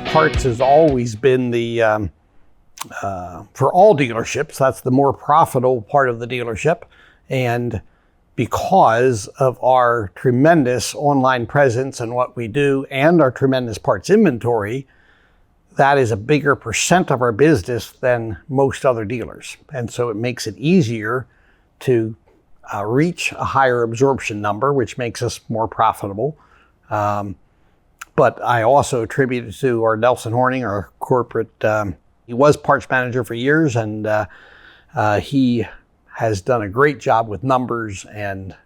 parts has always been for all dealerships, that's the more profitable part of the dealership. And because of our tremendous online presence and what we do and our tremendous parts inventory, that is a bigger percent of our business than most other dealers. And so it makes it easier to reach a higher absorption number, which makes us more profitable. But I also attribute it to our Nelson Horning, our corporate, he was parts manager for years, and he has done a great job with numbers and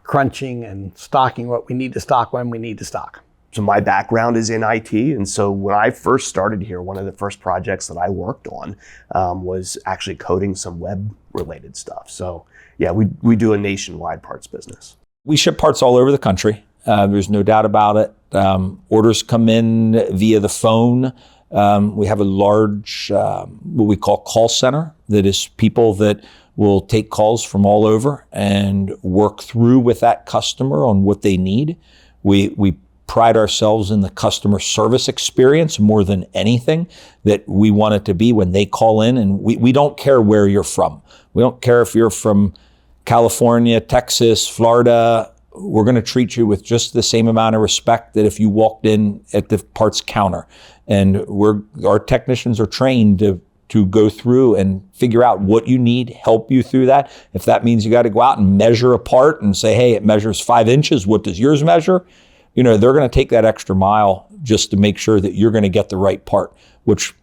crunching and stocking what we need to stock when we need to stock. So my background is in IT, and so when I first started here, one of the first projects that I worked on was actually coding some web-related stuff. So yeah, we do a nationwide parts business. We ship parts all over the country. There's no doubt about it. Orders come in via the phone. We have a large, what we call call center, that is people that will take calls from all over and work through with that customer on what they need. We pride ourselves in the customer service experience more than anything, that we want it to be when they call in, and we don't care where you're from. We don't care if you're from California, Texas, Florida. We're going to treat you with just the same amount of respect that if you walked in at the parts counter. And our technicians are trained to go through and figure out what you need, help you through that. If that means you got to go out and measure a part and say, hey, it measures 5 inches, what does yours measure? You know, they're going to take that extra mile just to make sure that you're going to get the right part, which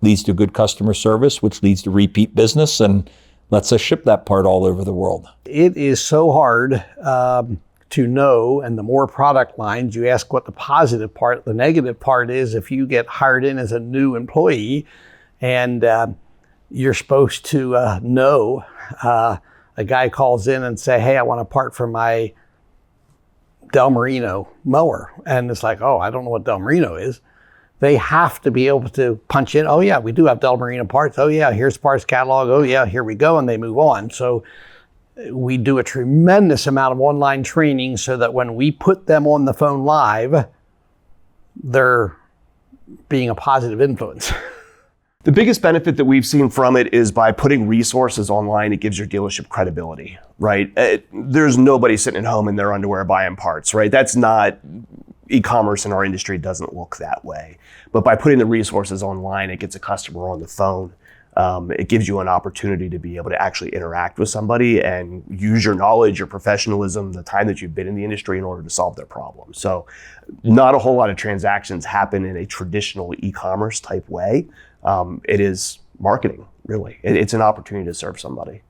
leads to good customer service, which leads to repeat business and lets us ship that part all over the world. It is so hard to know, and the more product lines, you ask what the positive part, the negative part is if you get hired in as a new employee and you're supposed to know, a guy calls in and say, hey, I want a part for my Del Marino mower. And it's like, oh, I don't know what Del Marino is. They have to be able to punch in, oh yeah, we do have Del Marino parts. Oh yeah, here's the parts catalog. Oh yeah, here we go. And they move on. So we do a tremendous amount of online training so that when we put them on the phone live, they're being a positive influence. The biggest benefit that we've seen from it is by putting resources online, it gives your dealership credibility, right? There's nobody sitting at home in their underwear buying parts, right? That's not, e-commerce in our industry doesn't look that way. But by putting the resources online, it gets a customer on the phone. It gives you an opportunity to be able to actually interact with somebody and use your knowledge, your professionalism, the time that you've been in the industry in order to solve their problem. So not a whole lot of transactions happen in a traditional e-commerce type way. It is marketing, really. It's an opportunity to serve somebody.